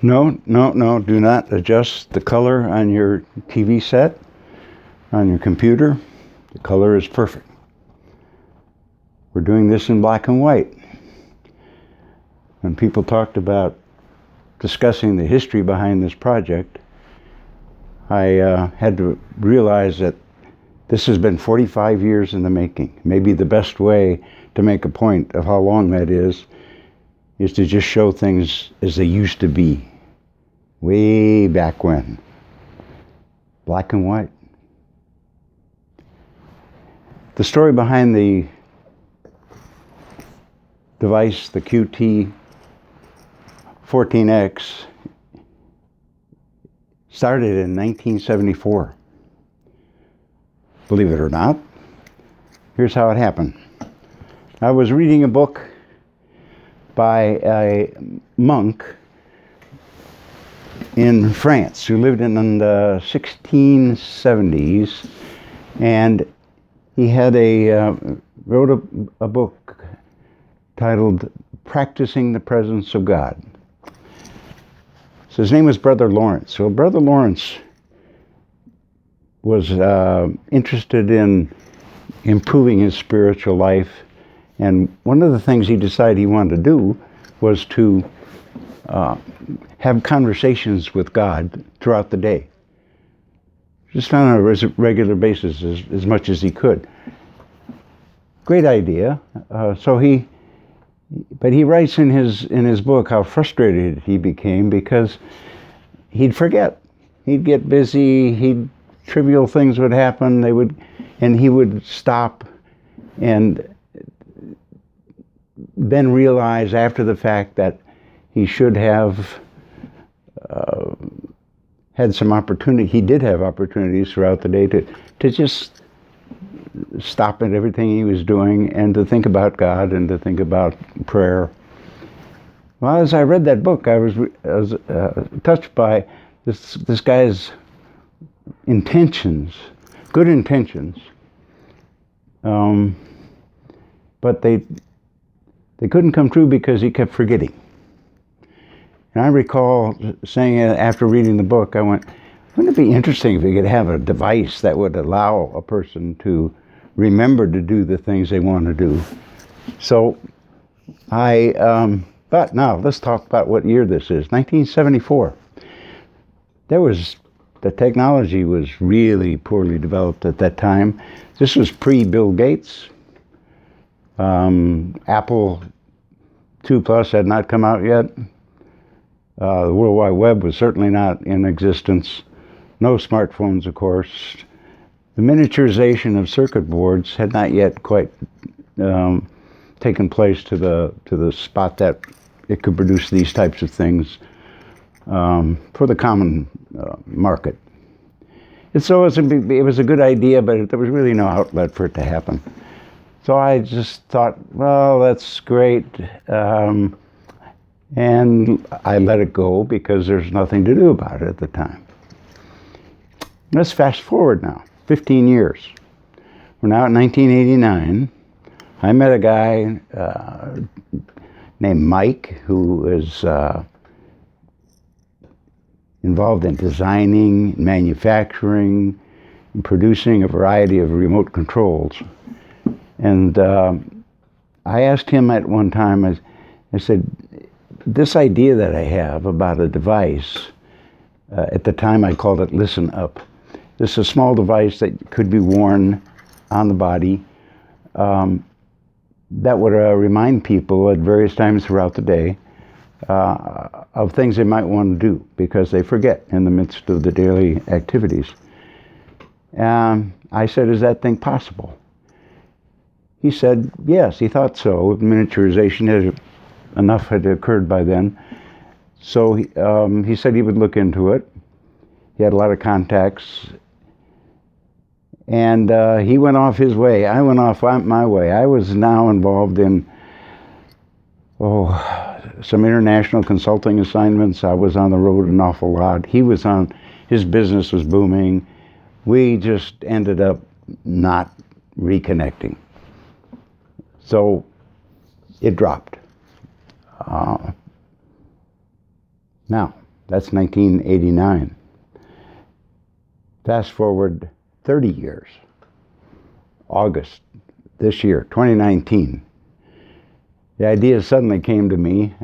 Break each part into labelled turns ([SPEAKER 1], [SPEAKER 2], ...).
[SPEAKER 1] No, no, no, do not adjust the color on your TV set, on your computer. The color is perfect. We're doing this in black and white. When people talked about discussing the history behind this project, I had to realize that this has been 45 years in the making. Maybe the best way to make a point of how long that is to just show things as they used to be, way back when. Black and white. The story behind the device, the QT-14x, started in 1974. Believe it or not, here's how it happened. I was reading a book by a monk in France who lived in the 1670s, and he had wrote a book titled Practicing the Presence of God. So his name was Brother Lawrence. So Brother Lawrence was interested in improving his spiritual life, and one of the things he decided he wanted to do was to have conversations with God throughout the day, just on a regular basis, as much as he could. Great idea. But he writes in his book how frustrated he became because he'd forget. He'd get busy. Trivial things would happen. And he would stop, and then realize after the fact that he should have had some opportunity. He did have opportunities throughout the day to just stop at everything he was doing and to think about God and to think about prayer. Well, as I read that book, I was touched by this guy's intentions, good intentions, but they couldn't come true because he kept forgetting. And I recall saying after reading the book, I went, wouldn't it be interesting if we could have a device that would allow a person to remember to do the things they want to do? So but now let's talk about what year this is, 1974. The technology was really poorly developed at that time. This was pre-Bill Gates. Apple II+ had not come out yet. The World Wide Web was certainly not in existence. No smartphones, of course. The miniaturization of circuit boards had not yet quite taken place to the spot that it could produce these types of things for the common market. And so it was a good idea, but there was really no outlet for it to happen. So I just thought, well, that's great. And I let it go because there's nothing to do about it at the time. Let's fast forward now, 15 years. We're now at 1989. I met a guy named Mike who is involved in designing, manufacturing, and producing a variety of remote controls. And I asked him at one time, I said, this idea that I have about a device, at the time I called it Listen Up. This is a small device that could be worn on the body that would remind people at various times throughout the day of things they might want to do because they forget in the midst of the daily activities. I said, is that thing possible? He said, yes, he thought so. Miniaturization enough had occurred by then. So he said he would look into it. He had a lot of contacts. And he went off his way. I went off my way. I was now involved in some international consulting assignments. I was on the road an awful lot. His business was booming. We just ended up not reconnecting. So it dropped. Now, That's 1989. Fast forward 30 years, August this year, 2019. The idea suddenly came to me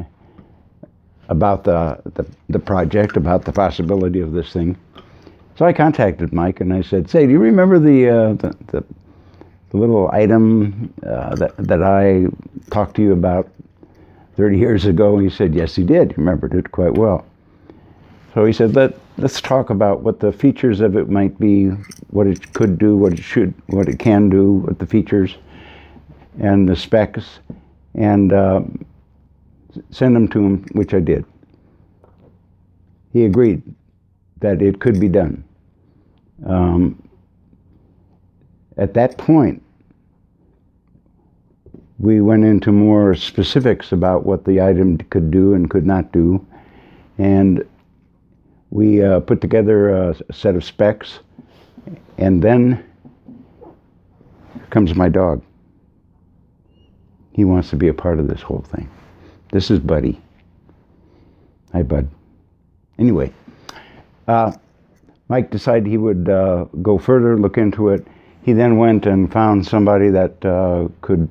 [SPEAKER 1] about the project, about the possibility of this thing. So I contacted Mike and I said, "Say, do you remember the little item that I talked to you about 30 years ago?" He said, yes, he did. He remembered it quite well. So he said, let's talk about what the features of it might be, what it could do, what it can do, what the features and the specs, and send them to him, which I did. He agreed that it could be done. At that point, we went into more specifics about what the item could do and could not do, and we put together a set of specs, and then comes my dog. He wants to be a part of this whole thing. This is Buddy. Hi, Bud. Anyway, Mike decided he would go further, look into it. He then went and found somebody that could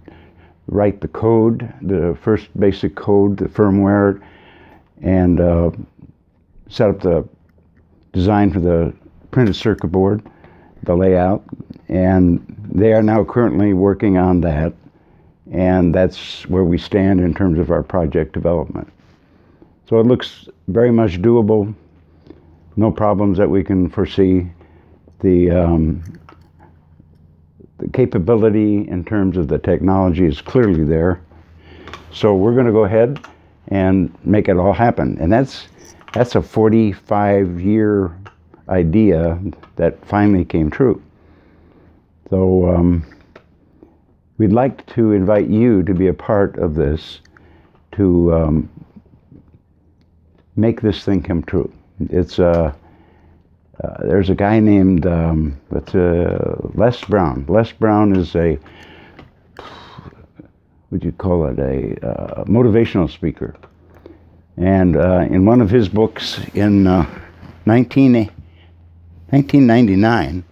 [SPEAKER 1] write the code, the first basic code, the firmware, and set up the design for the printed circuit board, the layout, and they are now currently working on that, and that's where we stand in terms of our project development. So it looks very much doable, no problems that we can foresee. The capability in terms of the technology is clearly there. So we're going to go ahead and make it all happen. And that's a 45-year idea that finally came true. So we'd like to invite you to be a part of this, to make this thing come true. It's there's a guy named Les Brown. Les Brown is a, would you call it, a motivational speaker. And in one of his books in 1999,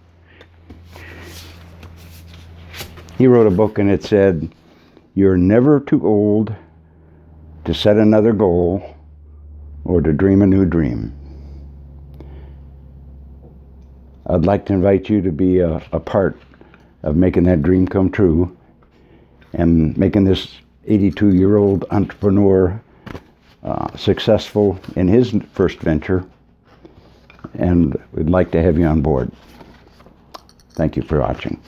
[SPEAKER 1] he wrote a book and it said, "You're never too old to set another goal or to dream a new dream." I'd like to invite you to be a part of making that dream come true and making this 82-year-old entrepreneur successful in his first venture, and we'd like to have you on board. Thank you for watching.